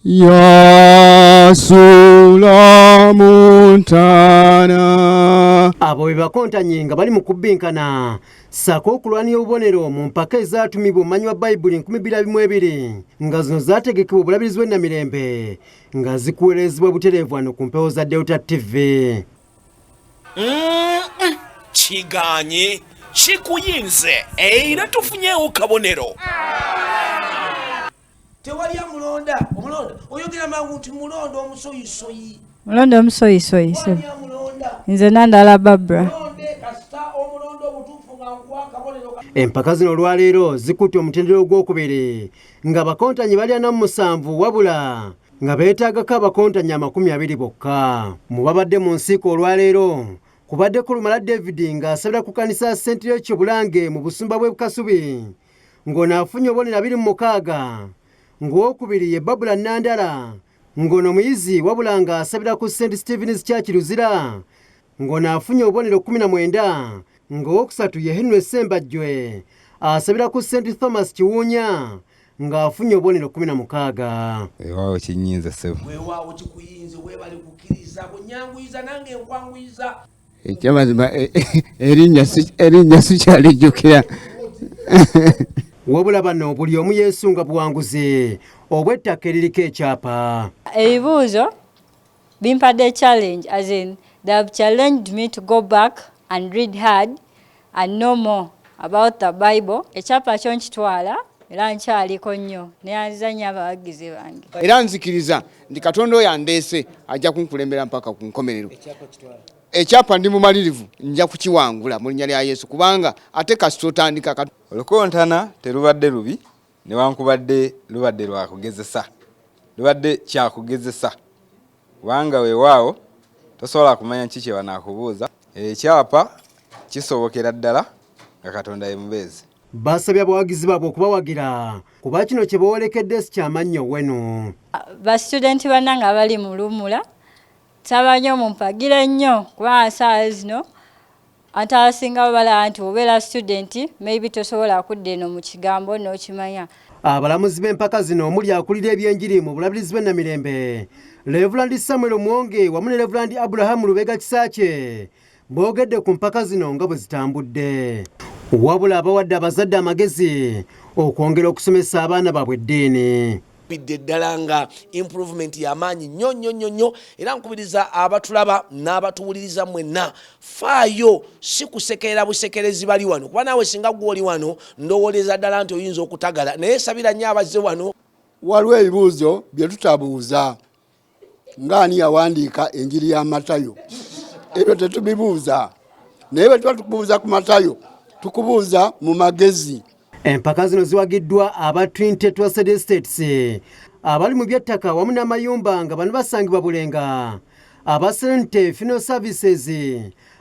Yasula Montana. Abo bebakontanye nga bali mu kubbinkana sako okulwanira obubonero mu mpaka ezaatumibwa omumanywa Baibuli 12 nga zino zaategekebwa obulabirizi bw'ennamirembe nga zikuweerezebwa butereevu wano ku mpewo za Delta TV. Kiganye kikuyinze era tufunyeewo kabonero. Tewali amulonda oyogera mangu nti mulonda omusoyisoyi. Mulonda omusoyisoyi nze Nandala Barbara. Empaka zino olwaleero zikutte omutendera ogwokubiri nga bakontanyi bali 47 wabula nga beetaagako abakontanyi 20 bokka. Mu babadde mu nsiiko olwaleero kubaddeko Lumala David ng'asabira ku kkanisa ya St. Rachel Bulange mu busumba bw'e Kasubi ng'ono afunye obubonero 26, ng'owokubiri ye Babula Nandala ng'ono muyizi wabula ng'asabira ku St. Stephen's Church Luzira ng'ono afunye obubonero 19, ng'owokusatu ye Henry Sembajjwe asabira ku St. Thomas Kiwunya ng'afunye obubonero 16. Weewaawo kinyinza ssebo. Weewaawo kikuyinze weebale kukkiriza kunyanguyiza nange nkwanguyiza. Ekyamazima erinnya sikyalijjukira. Wabula bano buli omu yeesunga buwanguzi obw'ettaka eririko ekyapa. Ebibuuzo bimpadde challenge, as in they have challenged me to go back and read hard and know more about the Bible. Ekyapa kyo nkitwala era nkyaliko nnyo neyanzanya abawagizi bange. Era nzikiriza ndi Katonda oyo andeese ajja kunkulembera mpaka ku nkomerero. Ekyapa ndi mumalirivu nja kukiwangula mu linnya lya Yesu kubanga ate kasitotandika olukontana terubadde lubi newankubadde lubadde lwakugezesa, lubadde kyakugezesa kubanga weewaawo tosobola kumanya kiki banaakubuuza. Ekyapa kisobokera ddala nga Katonda ye mubeezi. Basabye abawagizi baabwe okubawagira kuba kino kye boolekedde si kyamannyo wenu. Basitudenti bannange abali mu Lumula tabanye mumpagire nnyo kuba saa zino ate abasinga balaba nti obeera studenti maybe tosobola kudda eno mu kigambo n'okimanya. Abalamuzi b'empaka zino omuli akulira ebyenjiri mu bulabirizi bw'ennamirembe Reverend Samuel Mwonge wamu ne Reverend Abraham Lubega Kisaakye boogedde ku mpaka zino nga bwe zitambudde. Wabula abawadde abazadde amagezi okwongera okusomesa abaana baabwe eddiini. Bidde ddala nga improvement y'amaanyi nnyo era nkubiriza abatulaba n'abatuwuliriza mwenna faayo si kusekerera busekerezi bali wano kuba naawe singa gwe oli wano ndowoleza ddala nti oyinza okutagala naye sabira nnyo abazze wano. Waliwo ebibuuzo bye tutabuuza ng'ani yawandiika enjiri ya Matayo, ebyo tetubibuuza naye bwe tuba tukubuuza ku Matayo tukubuuza mu magezi. Empaka zino ziwagiddwa aba Twin Tetwased States abali mu by'ettaka wamu n'amayumba nga bano basangibwa Bulenga, aba Sente Funeral Services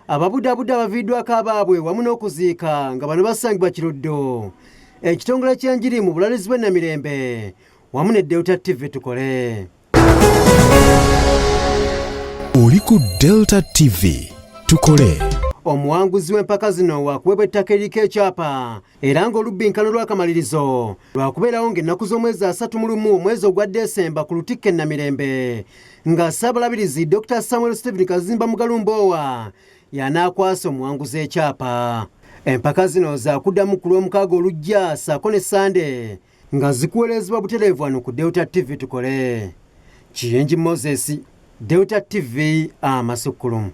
ababudaabuda abaviiddwako abaabwe wamu n'okuziika nga bano basangibwa Kiruddo. Ekitongole ky'enjiri mu bulalizi bw'ennamirembe wamu ne Delta TV tukole. Oli ku Delta TV tukole. Omuwanguzi w'empaka zino wakuweebwa ettaka eriko ekyapa era ng'olubbinkano lw'akamalirizo lwakubeerawo ng'ennaku z'omwezi 31 omwezi ogwa Desemba ku Lutikko Ennamirembe nga Ssaabalabirizi Dr. Samuel Stephen Kazimba Mugalumboowa y'anaakwasa omuwanguzi ekyapa. Empaka zino zaakuddamu ku Lwomukaaga olujja ssaako ne Sande nga zikuweerezebwa butereevu wano ku Delta TV tukole. Kiyenji Moses, Delta TV Amasukkulumu.